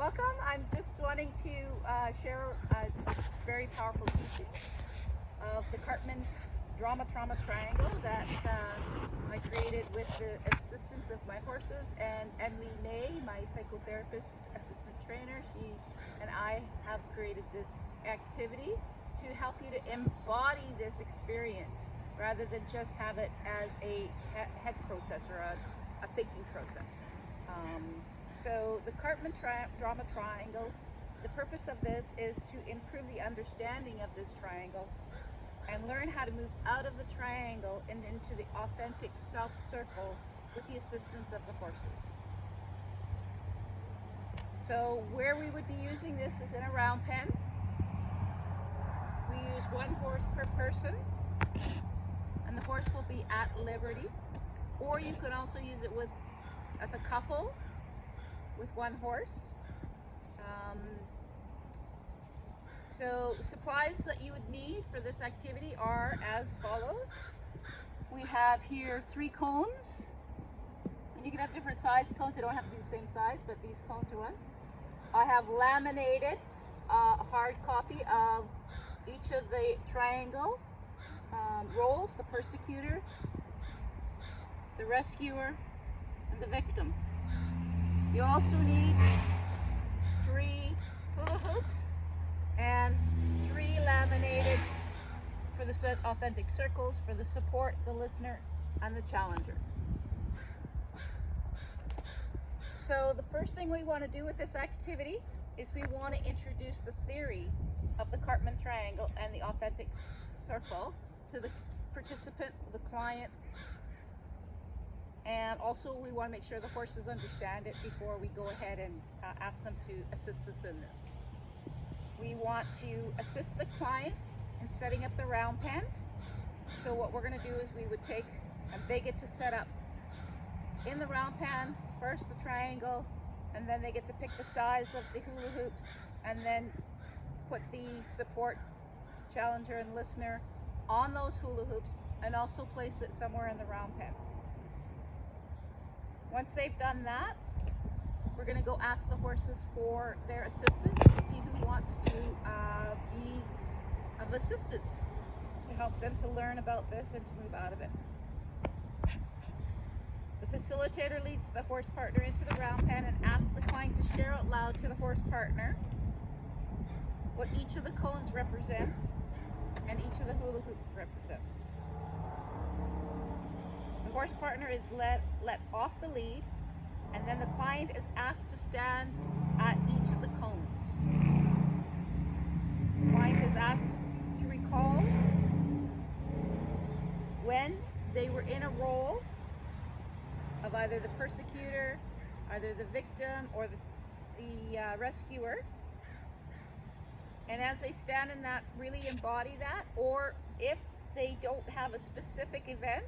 Welcome. I'm just wanting to share a very powerful teaching of the Karpman Drama Trauma Triangle that I created with the assistance of my horses and Emily May, my psychotherapist assistant trainer. She and I have created this activity to help you to embody this experience rather than just have it as a head process or a thinking process. So the Karpman Drama Triangle, the purpose of this is to improve the understanding of this triangle and learn how to move out of the triangle and into the authentic self circle with the assistance of the horses. So where we would be using this is in a round pen. We use one horse per person, and the horse will be at liberty. Or you can also use it with a couple with one horse. So supplies that you would need for this activity are as follows. We have here 3 cones, and you can have different size cones. They don't have to be the same size, but these cones are ones. I have laminated a hard copy of each of the triangle roles: the persecutor, the rescuer, and the victim. You also need 3 hula hoops and 3 laminated for the authentic circles for the support, the listener, and the challenger. So the first thing we want to do with this activity is we want to introduce the theory of the Karpman triangle and the authentic circle to the participant, the client, and also we want to make sure the horses understand it before we go ahead and ask them to assist us in this. We want to assist the client in setting up the round pen. So what we're going to do is we would take, and they get to set up in the round pen first the triangle, and then they get to pick the size of the hula hoops, and then put the support, challenger, and listener on those hula hoops, and also place it somewhere in the round pen. Once they've done that, we're going to go ask the horses for their assistance to see who wants to be of assistance to help them to learn about this and to move out of it. The facilitator leads the horse partner into the round pen and asks the client to share out loud to the horse partner what each of the cones represents and each of the hula hoops represents. The horse partner is let off the lead, and then the client is asked to stand at each of the cones. The client is asked to recall when they were in a role of either the persecutor, either the victim, or the rescuer. And as they stand in that, really embody that, or if they don't have a specific event,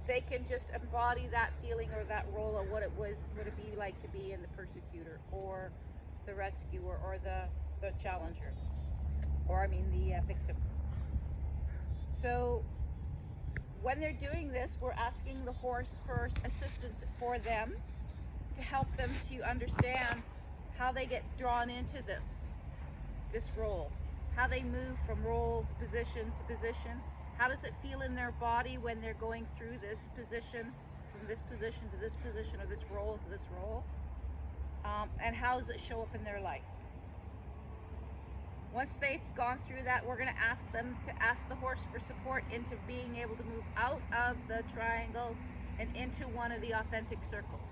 they can just embody that feeling or that role of what it would it be like to be in the persecutor or the rescuer or the challenger, or the victim. So when they're doing this, we're asking the horse for assistance for them to help them to understand how they get drawn into this role, how they move from role to position to position. How does it feel in their body when they're going through this position, from this position to this position, or this role to this role? And how does it show up in their life? Once they've gone through that, we're going to ask them to ask the horse for support into being able to move out of the triangle and into one of the authentic circles.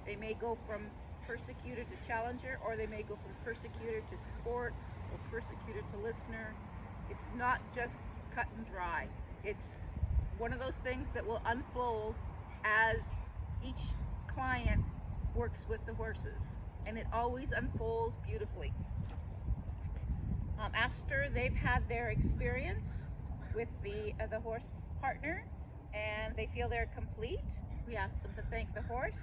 They may go from persecutor to challenger, or they may go from persecutor to support, or persecutor to listener. It's not just cut and dry. It's one of those things that will unfold as each client works with the horses, and it always unfolds beautifully. After they've had their experience with the horse partner and they feel they're complete, we ask them to thank the horse,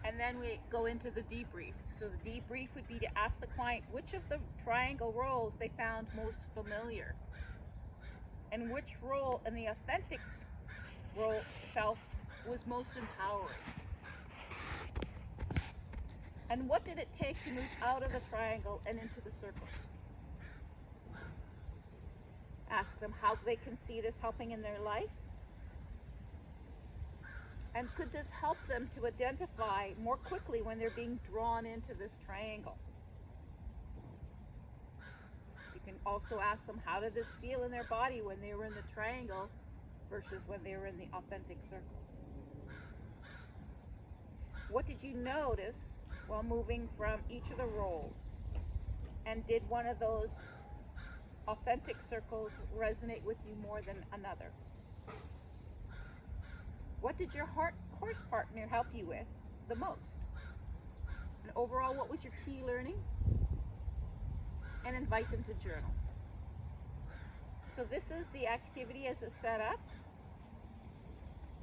and then we go into the debrief. So the debrief would be to ask the client which of the triangle roles they found most familiar, and which role in the authentic role self was most empowering. And what did it take to move out of the triangle and into the circles? Ask them how they can see this helping in their life. And could this help them to identify more quickly when they're being drawn into this triangle? You can also ask them, how did this feel in their body when they were in the triangle versus when they were in the authentic circle? What did you notice while moving from each of the roles? And did one of those authentic circles resonate with you more than another? What did your horse partner help you with the most? And overall, what was your key learning? And invite them to journal. So this is the activity as a setup.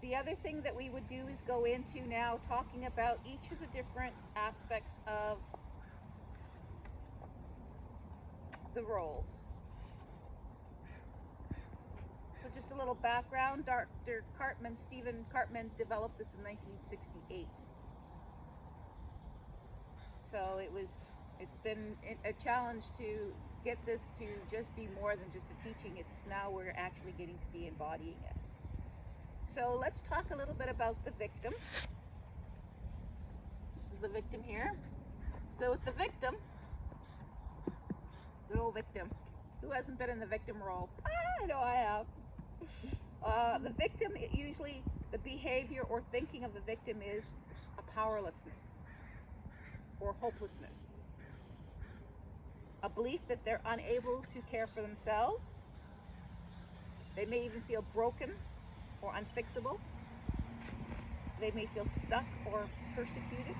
The other thing that we would do is go into now talking about each of the different aspects of the roles. So just a little background, Dr. Karpman, Stephen Karpman developed this in 1968. So it's been a challenge to get this to just be more than just a teaching. It's now we're actually getting to be embodying it. So let's talk a little bit about the victim. This is the victim here. So with the victim, good old victim. Who hasn't been in the victim role? I know I have. The victim, usually the behavior or thinking of the victim is a powerlessness or hopelessness. A belief that they're unable to care for themselves. They may even feel broken or unfixable. They may feel stuck or persecuted.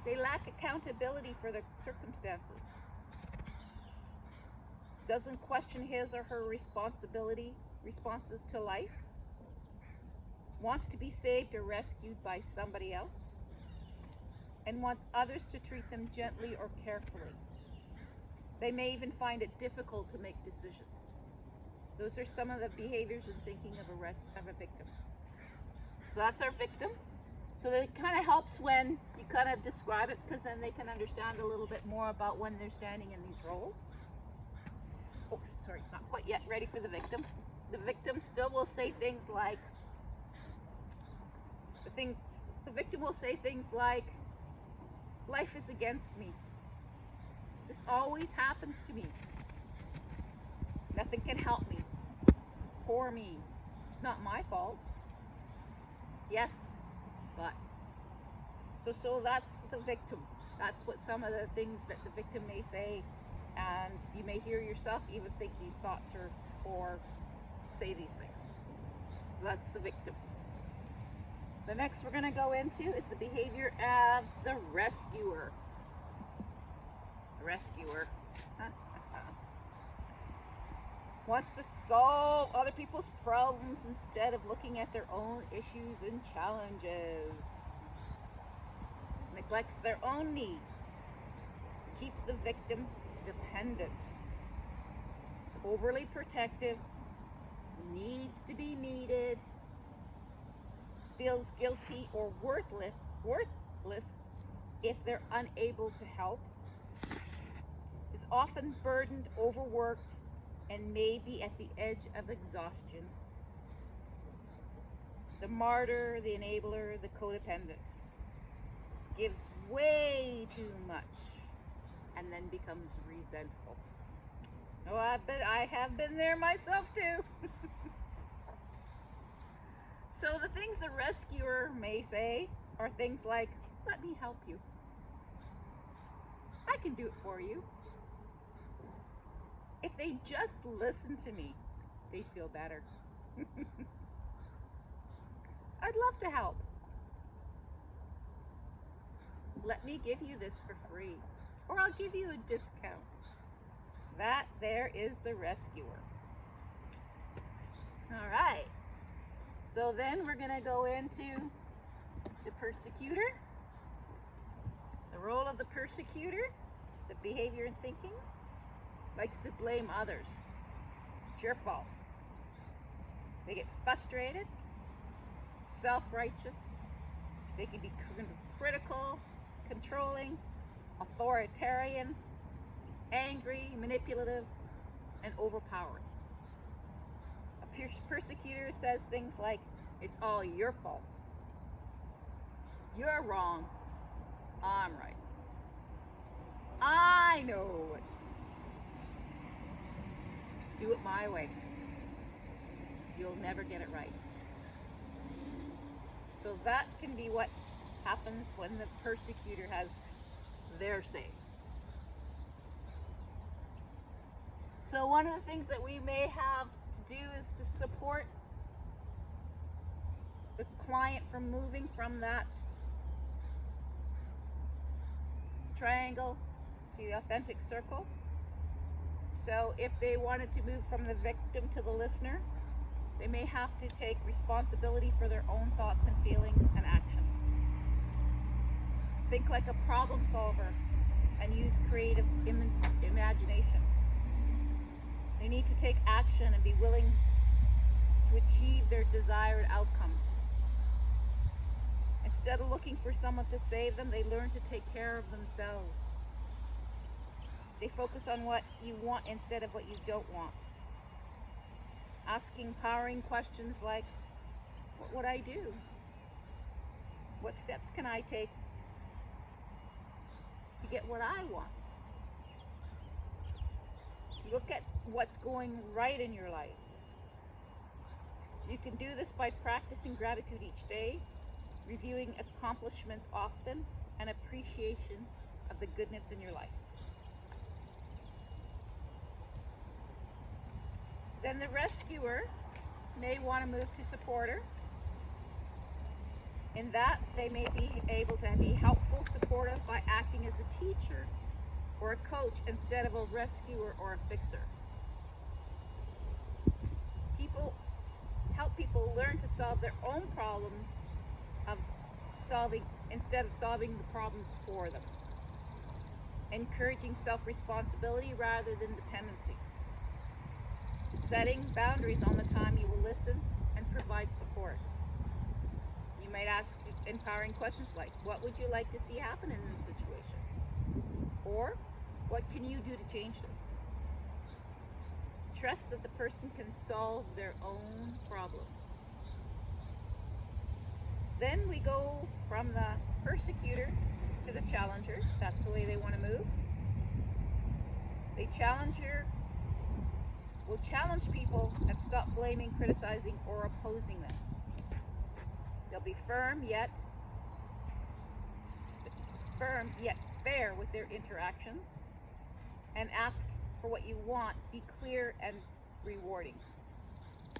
They lack accountability for their circumstances. Doesn't question his or her responses to life. Wants to be saved or rescued by somebody else. And wants others to treat them gently or carefully. They may even find it difficult to make decisions. Those are some of the behaviors and thinking of a victim. So that's our victim. So that it kind of helps when you kind of describe it, because then they can understand a little bit more about when they're standing in these roles. Oh, sorry, not quite yet ready for the victim. The victim still will say things like, the victim will say things like, life is against me. This always happens to me. Nothing can help me. Poor me. It's not my fault. Yes, but. So that's the victim. That's what some of the things that the victim may say, and you may hear yourself even think these thoughts or say these things. So that's the victim. The next we're going to go into is the behavior of the rescuer. The rescuer wants to solve other people's problems instead of looking at their own issues and challenges. Neglects their own needs. Keeps the victim dependent. Is overly protective. Needs to be needed. Feels guilty or worthless if they're unable to help. Is often burdened, overworked, and may be at the edge of exhaustion. The martyr, the enabler, the codependent. Gives way too much and then becomes resentful. Oh, I have been there myself too. So the things the rescuer may say are things like, let me help you. I can do it for you. If they just listen to me, they'd feel better. I'd love to help. Let me give you this for free, or I'll give you a discount. That there is the rescuer. All right. So then we're going to go into the persecutor. The role of the persecutor, the behavior and thinking, likes to blame others. It's your fault. They get frustrated, self-righteous, They can be critical, controlling, authoritarian, angry, manipulative, and overpowering. A persecutor says things like, "It's all your fault. You're wrong. I'm right. I know what's best. Do it my way. You'll never get it right." So that can be what happens when the persecutor has their say. So one of the things that we may have to do is to support the client from moving from that triangle to the authentic circle. So if they wanted to move from the victim to the listener, they may have to take responsibility for their own thoughts and feelings and actions. Think like a problem solver and use creative imagination. They need to take action and be willing to achieve their desired outcomes. Instead of looking for someone to save them, they learn to take care of themselves. They focus on what you want instead of what you don't want. Asking empowering questions like, what would I do? What steps can I take to get what I want? Look at what's going right in your life. You can do this by practicing gratitude each day, reviewing accomplishments often, and appreciation of the goodness in your life. Then the rescuer may want to move to supporter. In that, they may be able to be helpful, supportive by acting as a teacher or a coach instead of a rescuer or a fixer. Help people learn to solve their own problems instead of solving the problems for them. Encouraging self-responsibility rather than dependency. Setting boundaries on the time you will listen and provide support. You might ask empowering questions like, what would you like to see happen in this situation? Or, what can you do to change this? Trust that the person can solve their own problems. Then we go from the persecutor to the challenger. That's the way they want to move. The challenger will challenge people and stop blaming, criticizing, or opposing them. They'll be firm yet fair with their interactions, and ask for what you want. Be clear and rewarding.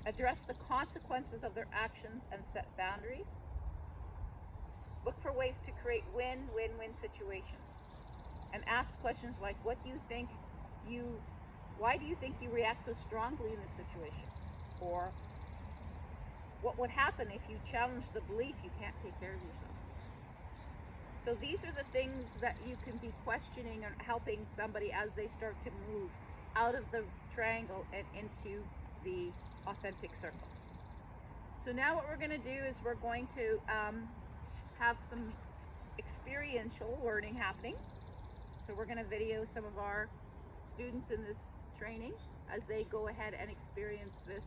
Address the consequences of their actions and set boundaries. Look for ways to create win-win-win situations, and ask questions like, why do you think you react so strongly in this situation? Or, what would happen if you challenge the belief you can't take care of yourself? So these are the things that you can be questioning and helping somebody as they start to move out of the triangle and into the authentic circles. So now what we're going to do is we're going to have some experiential learning happening. So we're going to video some of our students in this training as they go ahead and experience this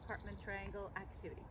Karpman triangle activity.